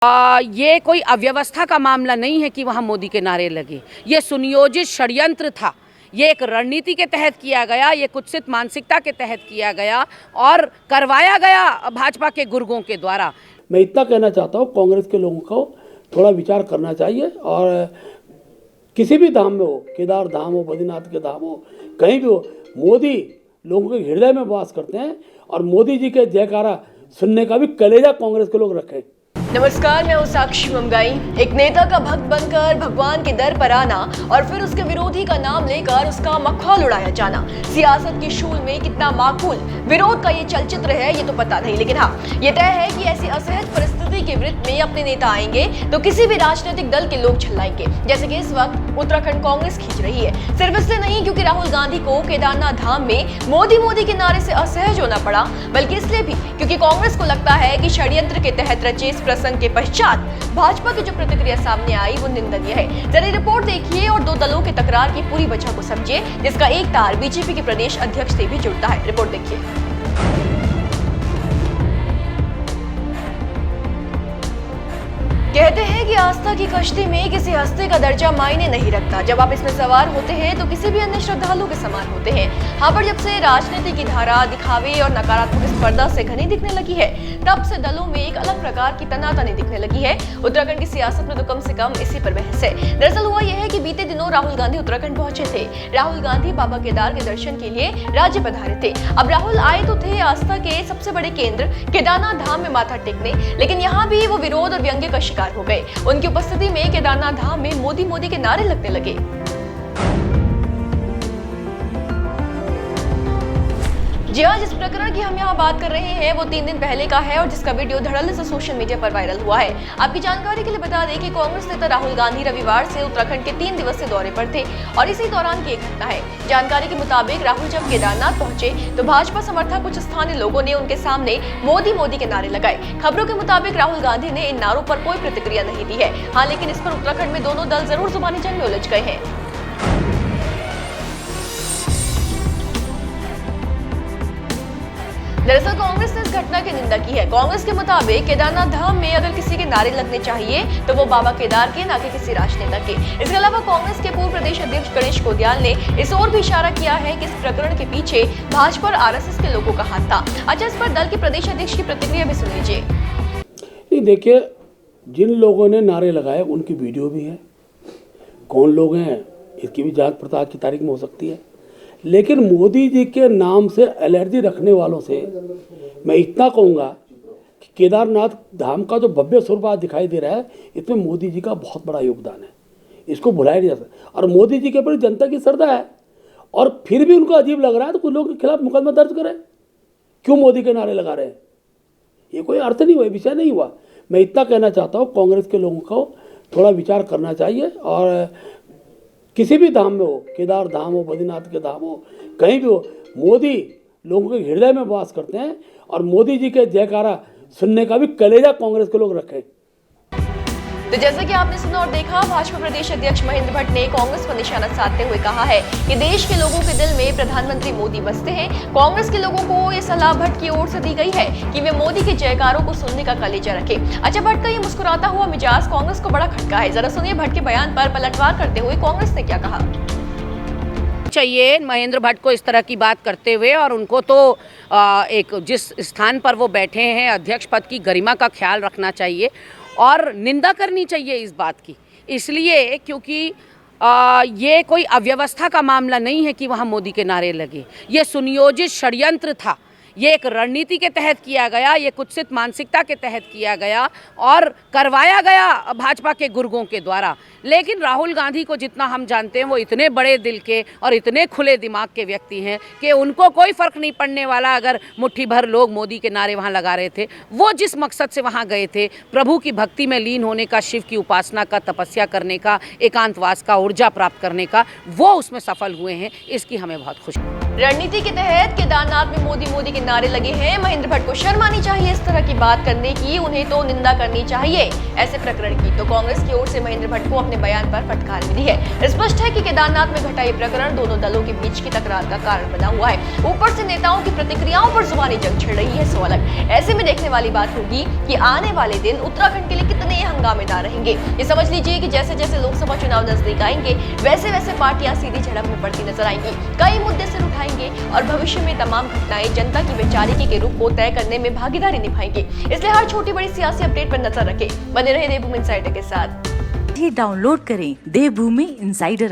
ये कोई अव्यवस्था का मामला नहीं है कि वहाँ मोदी के नारे लगे। ये सुनियोजित षड्यंत्र था। ये एक रणनीति के तहत किया गया, ये कुत्सित मानसिकता के तहत किया गया और करवाया गया भाजपा के गुर्गों के द्वारा। मैं इतना कहना चाहता हूँ, कांग्रेस के लोगों को थोड़ा विचार करना चाहिए और किसी भी धाम में हो, केदार धाम हो, बद्रीनाथ के धाम हो, कहीं भी हो, मोदी लोगों के हृदय में वास करते हैं और मोदी जी के जयकारा सुनने का भी कलेजा कांग्रेस के लोग रखें। नमस्कार, मैं हूं साक्षी मुंगाई। एक नेता का भक्त बनकर भगवान के दर पर आना और फिर उसके विरोधी का नाम लेकर उसका मखौल उड़ाया जाना, सियासत की शूल में कितना माकूल विरोध का ये चलचित्र है ये तो पता नहीं, लेकिन हाँ ये तय है कि ऐसी असहज परिस्थिति के वृत्त में अपने नेता आएंगे तो किसी भी राजनीतिक दल के लोग झल्लाएंगे, जैसे कि इस वक्त उत्तराखंड कांग्रेस खींच रही है। सिर्फ इसलिए नहीं क्योंकि राहुल गांधी को केदारनाथ धाम में मोदी के नारे से असहज होना पड़ा, बल्कि इसलिए भी क्योंकि कांग्रेस को लगता है कि षड्यंत्र के तहत रचे इस प्रसंग के पश्चात भाजपा की जो प्रतिक्रिया सामने आई वो निंदनीय है। जरा रिपोर्ट देखिए और दो दलों के तकरार की पूरी वजह को समझिए, जिसका एक तार बीजेपी के प्रदेश अध्यक्ष से भी जुड़ता है। रिपोर्ट देखिए। कहते हैं कि आस्था की कश्ती में किसी हस्ती का दर्जा मायने नहीं रखता। जब आप इसमें सवार होते हैं तो किसी भी अन्य श्रद्धालु के समान होते हैं। हाँ, पर जब से राजनीति की धारा दिखावे और नकारात्मक स्पर्धा से घनी दिखने लगी है, तब से दलों में एक अलग प्रकार की तनातनी दिखने लगी है। उत्तराखंड की सियासत में तो कम से कम इसी पर बहस है। दरअसल हुआ यह है कि बीते दिनों राहुल गांधी उत्तराखंड पहुंचे थे। राहुल गांधी बाबा केदार के दर्शन के लिए राज्य पधारे थे। अब राहुल आए तो थे आस्था के सबसे बड़े केंद्र केदारनाथ धाम में माथा टेकने, लेकिन यहाँ भी वो विरोध और व्यंग्य का शिकार हो गए। उनकी उपस्थिति में केदारनाथ धाम में मोदी के नारे लगने लगे। जी हाँ, जिस प्रकरण की हम यहाँ बात कर रहे हैं वो 3 दिन पहले का है और जिसका वीडियो धड़ल्ले से सोशल मीडिया पर वायरल हुआ है। आपकी जानकारी के लिए बता दें कि कांग्रेस नेता राहुल गांधी रविवार से उत्तराखंड के 3 दिवसीय दौरे पर थे और इसी दौरान की एक घटना है। जानकारी के मुताबिक राहुल जब केदारनाथ पहुंचे तो भाजपा समर्थक कुछ स्थानीय लोगों ने उनके सामने मोदी के नारे लगाए। खबरों के मुताबिक राहुल गांधी ने इन नारों पर कोई प्रतिक्रिया नहीं दी है। हाँ, लेकिन इस पर उत्तराखंड में दोनों दल जरूर जुबानी जंग में उलझ गए हैं। दरअसल कांग्रेस ने इस घटना की निंदा की है। कांग्रेस के मुताबिक केदारनाथ धाम में अगर किसी के नारे लगने चाहिए तो वो बाबा केदार के, ना कि किसी राजनेता के। इसके अलावा कांग्रेस के पूर्व प्रदेश अध्यक्ष गणेश कोडियाल ने इस ओर भी इशारा किया है कि इस प्रकरण के पीछे भाजपा और आरएसएस के लोगों का हाथ था। अच्छा, इस पर दल के प्रदेश अध्यक्ष की प्रतिक्रिया भी सुन लीजिए। नहीं, देखिए, जिन लोगों ने नारे लगाए उनकी वीडियो भी है, कौन लोग हैं इसकी भी जांच पड़ताल की तारीख में हो सकती है। लेकिन मोदी जी के नाम से एलर्जी रखने वालों से मैं इतना कहूँगा कि केदारनाथ धाम का जो भव्य स्वरूप आज दिखाई दे रहा है, इसमें मोदी जी का बहुत बड़ा योगदान है, इसको भुलाया नहीं जा सकता। और मोदी जी के प्रति जनता की श्रद्धा है और फिर भी उनको अजीब लग रहा है तो कुछ लोग के खिलाफ मुकदमा दर्ज करें। क्यों मोदी के नारे लगा रहे हैं? ये कोई अर्थ नहीं हुआ, विषय नहीं हुआ। मैं इतना कहना चाहता हूँ, कांग्रेस के लोगों को थोड़ा विचार करना चाहिए और किसी भी धाम में हो, केदार धाम हो, बद्रीनाथ के धाम हो, कहीं भी हो, मोदी लोगों के हृदय में वास करते हैं और मोदी जी के जयकारा सुनने का भी कलेजा कांग्रेस के लोग रखें। तो जैसा कि आपने सुना और देखा, भाजपा प्रदेश अध्यक्ष महेंद्र भट्ट ने कांग्रेस पर निशाना साधते हुए कहा है कि देश के लोगों के दिल में प्रधानमंत्री मोदी बसते हैं। कांग्रेस के लोगों को ये सलाह भट्ट की ओर से दी गई है कि वे मोदी के जयकारों को सुनने का कलेजा रखें। अच्छा, भट्ट का ये मुस्कुराता हुआ मिजाज कांग्रेस को बड़ा खटका है। जरा सुनिए भट्ट के बयान पर पलटवार करते हुए कांग्रेस ने क्या कहा। चाहिए महेंद्र भट्ट को इस तरह की बात करते हुए, और उनको तो एक जिस स्थान पर वो बैठे हैं अध्यक्ष पद की गरिमा का ख्याल रखना चाहिए और निंदा करनी चाहिए इस बात की, इसलिए क्योंकि ये कोई अव्यवस्था का मामला नहीं है कि वहाँ मोदी के नारे लगे। ये सुनियोजित षड्यंत्र था। ये एक रणनीति के तहत किया गया, ये कुत्सित मानसिकता के तहत किया गया और करवाया गया भाजपा के गुर्गों के द्वारा। लेकिन राहुल गांधी को जितना हम जानते हैं, वो इतने बड़े दिल के और इतने खुले दिमाग के व्यक्ति हैं कि उनको कोई फ़र्क नहीं पड़ने वाला अगर मुट्ठी भर लोग मोदी के नारे वहाँ लगा रहे थे। वो जिस मकसद से वहाँ गए थे, प्रभु की भक्ति में लीन होने का, शिव की उपासना का, तपस्या करने का, एकांतवास का, ऊर्जा प्राप्त करने का, वो उसमें सफल हुए हैं। इसकी हमें बहुत खुशी है। रणनीति के तहत केदारनाथ में मोदी मोदी के नारे लगे हैं। महेंद्र भट्ट को शर्म आनी चाहिए इस तरह की बात करने की, उन्हें तो निंदा करनी चाहिए ऐसे प्रकरण की। तो कांग्रेस की ओर से महेंद्र भट्ट को अपने बयान पर फटकार मिली है। स्पष्ट है कि केदारनाथ में घटा ये प्रकरण दोनों दलों के बीच की तकरार का कारण बना हुआ है। ऊपर से नेताओं की प्रतिक्रियाओं पर जुबानी जंग छिड़ रही है सो अलग। ऐसे में देखने वाली बात होगी कि आने वाले दिन उत्तराखंड के लिए कितने हंगामेदार रहेंगे। ये समझ लीजिए कि जैसे जैसे लोकसभा चुनाव नजदीक आएंगे वैसे वैसे पार्टियां सीधी झड़प में पड़ती नजर आएंगी। कई मुद्दे सिर उठाएंगे और भविष्य में तमाम घटनाएं जनता की वैचारिकी के रूप को तय करने में भागीदारी निभाएंगी। इसलिए हर छोटी बड़ी सियासी अपडेट पर नजर रखें। बने रहे देवभूमि इनसाइडर के साथ। डाउनलोड करें देवभूमि इनसाइडर।